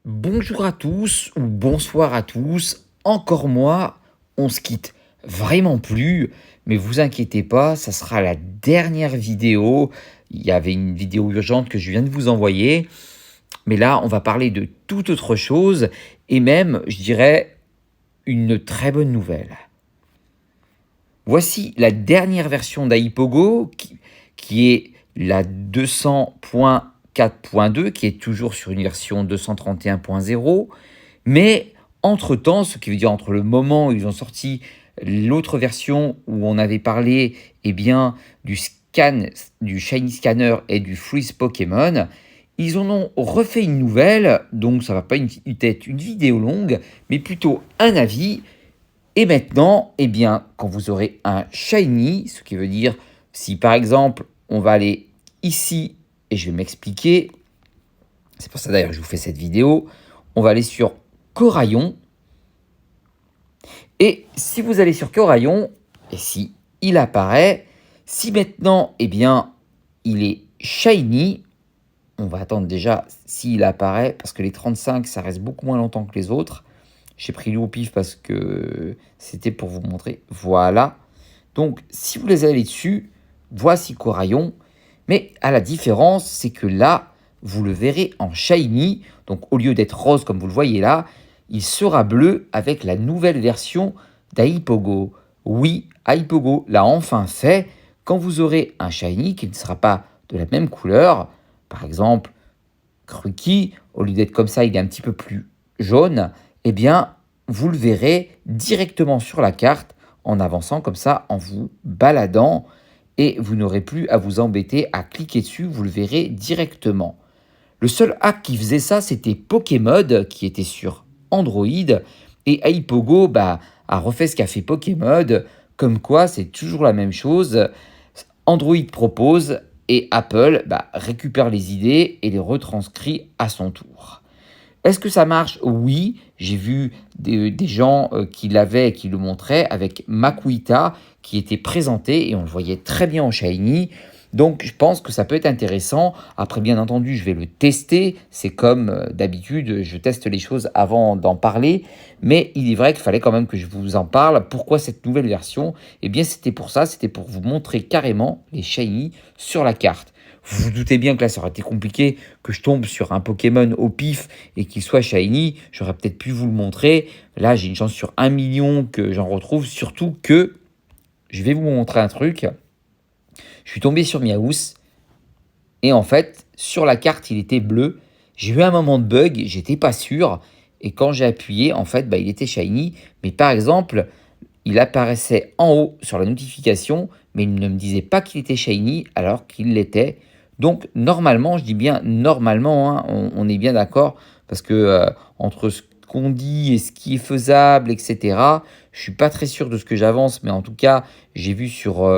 Bonjour à tous ou bonsoir à tous. Encore moi, on se quitte vraiment plus, mais vous inquiétez pas, ça sera la dernière vidéo. Il y avait une vidéo urgente que je viens de vous envoyer, mais là, on va parler de toute autre chose et même, je dirais, une très bonne nouvelle. Voici la dernière version d'Aipogo qui est la 200.4.2, qui est toujours sur une version 231.0. Mais entre-temps, ce qui veut dire entre le moment où ils ont sorti l'autre version où on avait parlé du scan, du Shiny Scanner et du Freeze Pokémon, ils en ont refait une nouvelle, donc ça va pas être une vidéo longue, mais plutôt un avis. Et maintenant, quand vous aurez un Shiny, ce qui veut dire si par exemple on va aller ici, et je vais m'expliquer, c'est pour ça d'ailleurs que je vous fais cette vidéo, on va aller sur Coraillon. Et si vous allez sur Coraillon, et si il apparaît, si maintenant, il est shiny, on va attendre déjà s'il apparaît, parce que les 35, ça reste beaucoup moins longtemps que les autres. J'ai pris lui au pif parce que c'était pour vous montrer. Voilà. Donc, si vous les allez dessus, voici Coraillon. Mais à la différence, c'est que là, vous le verrez en shiny. Donc, au lieu d'être rose comme vous le voyez là, il sera bleu avec la nouvelle version d'Aipogo. Oui, Aipogo l'a enfin fait. Quand vous aurez un shiny qui ne sera pas de la même couleur, par exemple, Crucky, au lieu d'être comme ça, il est un petit peu plus jaune, vous le verrez directement sur la carte en avançant comme ça, en vous baladant, et vous n'aurez plus à vous embêter à cliquer dessus, vous le verrez directement. Le seul hack qui faisait ça, c'était Pokémod, qui était sur Android, et Aipogo a refait ce qu'a fait Pokémod, comme quoi c'est toujours la même chose. Android propose et Apple récupère les idées et les retranscrit à son tour. Est-ce que ça marche? Oui, j'ai vu des gens qui l'avaient et qui le montraient avec Makuita qui était présenté et on le voyait très bien en Shiny. Donc je pense que ça peut être intéressant. Après, bien entendu, je vais le tester. C'est comme d'habitude, je teste les choses avant d'en parler. Mais il est vrai qu'il fallait quand même que je vous en parle. Pourquoi cette nouvelle version? Eh bien, c'était pour ça. C'était pour vous montrer carrément les Shiny sur la carte. Vous vous doutez bien que là, ça aurait été compliqué que je tombe sur un Pokémon au pif et qu'il soit shiny. J'aurais peut-être pu vous le montrer. Là, j'ai une chance sur 1 million que j'en retrouve. Surtout que je vais vous montrer un truc. Je suis tombé sur Miaous. Et en fait, sur la carte, il était bleu. J'ai eu un moment de bug. J'étais pas sûr. Et quand j'ai appuyé, en fait, il était shiny. Mais par exemple, il apparaissait en haut sur la notification, mais il ne me disait pas qu'il était shiny alors qu'il l'était. Donc normalement, je dis bien normalement, hein, on est bien d'accord, parce que entre ce qu'on dit et ce qui est faisable, etc., je suis pas très sûr de ce que j'avance, mais en tout cas, j'ai vu sur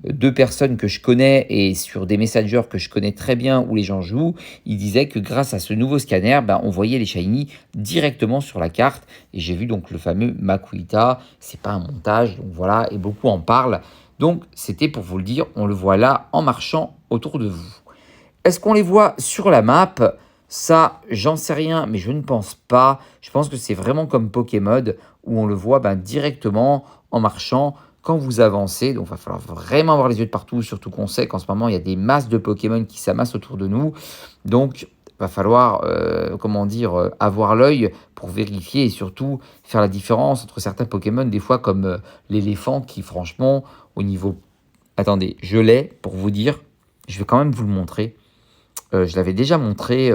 2 personnes que je connais et sur des messengers que je connais très bien où les gens jouent, ils disaient que grâce à ce nouveau scanner, on voyait les shiny directement sur la carte. Et j'ai vu donc le fameux Makuita, c'est pas un montage, donc voilà, et beaucoup en parlent. Donc c'était pour vous le dire, on le voit là en marchant autour de vous. Est-ce qu'on les voit sur la map? Ça, j'en sais rien, mais je ne pense pas. Je pense que c'est vraiment comme Pokémon, où on le voit directement en marchant quand vous avancez. Donc il va falloir vraiment avoir les yeux de partout, surtout qu'on sait qu'en ce moment, il y a des masses de Pokémon qui s'amassent autour de nous. Donc va falloir, avoir l'œil pour vérifier et surtout faire la différence entre certains Pokémon, des fois comme l'éléphant qui, franchement, au niveau... Attendez, je l'ai pour vous dire, je vais quand même vous le montrer. Je l'avais déjà montré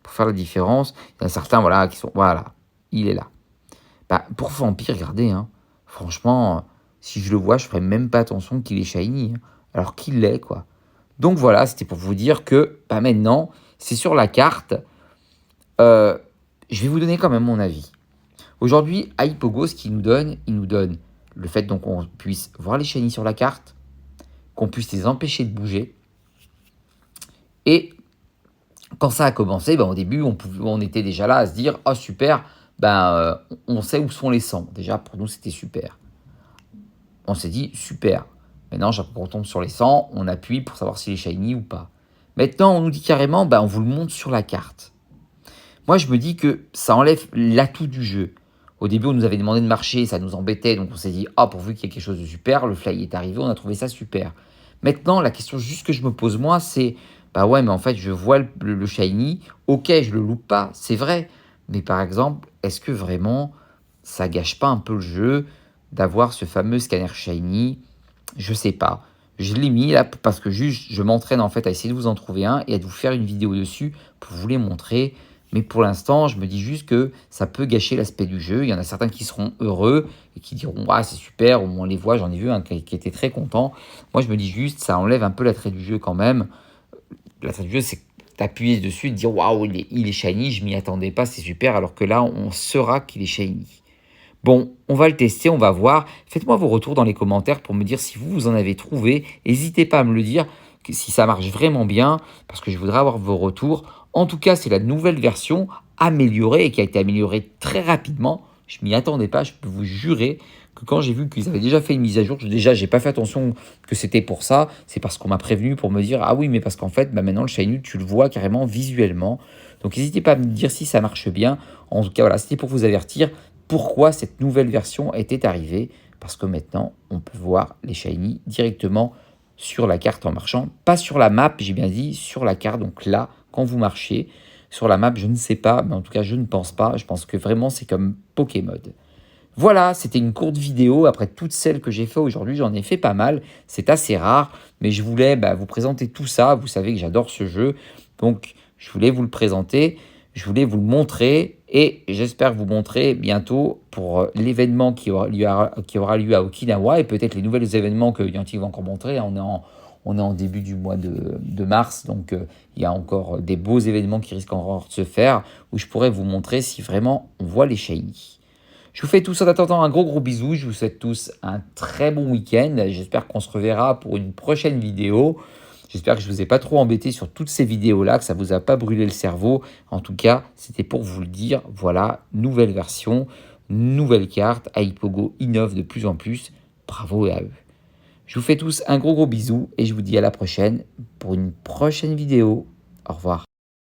pour faire la différence. Il y en a certains, voilà, qui sont... Voilà, il est là. Pour Vampire, regardez, hein, franchement, si je le vois, je ferais même pas attention qu'il est shiny, hein, alors qu'il l'est, quoi. Donc voilà, c'était pour vous dire que maintenant, c'est sur la carte. Euh, je vais vous donner quand même mon avis. Aujourd'hui, Aipogo, ce qu'il nous donne, il nous donne le fait donc qu'on puisse voir les shiny sur la carte, qu'on puisse les empêcher de bouger. Et quand ça a commencé, au début, on était déjà là à se dire « Oh super, on sait où sont les sangs. » Déjà, pour nous, c'était super. On s'est dit « Super. » Maintenant, chaque fois qu'on tombe sur les sangs, on appuie pour savoir s'il est shiny ou pas. Maintenant, on nous dit carrément « On vous le montre sur la carte. » Moi, je me dis que ça enlève l'atout du jeu. Au début, on nous avait demandé de marcher, ça nous embêtait, donc on s'est dit: «Ah, pourvu qu'il y ait quelque chose de super», le fly est arrivé, on a trouvé ça super. Maintenant, la question juste que je me pose moi, c'est: «Bah ouais, mais en fait, je vois le shiny, OK, je le loupe pas, c'est vrai, mais par exemple, est-ce que vraiment ça gâche pas un peu le jeu d'avoir ce fameux scanner shiny?» Je sais pas. Je l'ai mis là parce que juste je m'entraîne en fait à essayer de vous en trouver un et à vous faire une vidéo dessus pour vous les montrer. Mais pour l'instant, je me dis juste que ça peut gâcher l'aspect du jeu. Il y en a certains qui seront heureux et qui diront: «Ah, c'est super», au moins on les voit, j'en ai vu un qui était très content. Moi, je me dis juste, ça enlève un peu l'attrait du jeu quand même. L'attrait du jeu, c'est d'appuyer dessus et de dire: «Waouh, il est shiny, je m'y attendais pas, c'est super», alors que là, on saura qu'il est shiny. Bon, on va le tester, on va voir. Faites-moi vos retours dans les commentaires pour me dire si vous en avez trouvé. N'hésitez pas à me le dire si ça marche vraiment bien, parce que je voudrais avoir vos retours. En tout cas, c'est la nouvelle version améliorée et qui a été améliorée très rapidement. Je m'y attendais pas, je peux vous jurer que quand j'ai vu qu'ils avaient déjà fait une mise à jour, déjà j'ai pas fait attention que c'était pour ça, c'est parce qu'on m'a prévenu pour me dire: «Ah oui, mais parce qu'en fait, bah, maintenant le Shiny, tu le vois carrément visuellement». Donc n'hésitez pas à me dire si ça marche bien. En tout cas, voilà, c'était pour vous avertir pourquoi cette nouvelle version était arrivée. Parce que maintenant, on peut voir les shiny directement sur la carte en marchant. Pas sur la map, j'ai bien dit, sur la carte. Donc là, quand vous marchez, sur la map, je ne sais pas, mais en tout cas, je ne pense pas. Je pense que vraiment, c'est comme Pokémon. Voilà, c'était une courte vidéo. Après toutes celles que j'ai fait aujourd'hui, j'en ai fait pas mal. C'est assez rare, mais je voulais vous présenter tout ça. Vous savez que j'adore ce jeu, donc je voulais vous le présenter, je voulais vous le montrer et j'espère vous montrer bientôt pour l'événement qui aura lieu à Okinawa et peut-être les nouveaux événements que Niantic va encore montrer. On est en début du mois de mars, donc il y a encore des beaux événements qui risquent encore de se faire où je pourrais vous montrer si vraiment on voit les shiny. Je vous fais tous en attendant un gros bisou. Je vous souhaite tous un très bon week-end. J'espère qu'on se reverra pour une prochaine vidéo. J'espère que je ne vous ai pas trop embêté sur toutes ces vidéos-là, que ça ne vous a pas brûlé le cerveau. En tout cas, c'était pour vous le dire. Voilà, nouvelle version, nouvelle carte. Aipogo innove de plus en plus. Bravo à eux. Je vous fais tous un gros bisou et je vous dis à la prochaine pour une prochaine vidéo. Au revoir.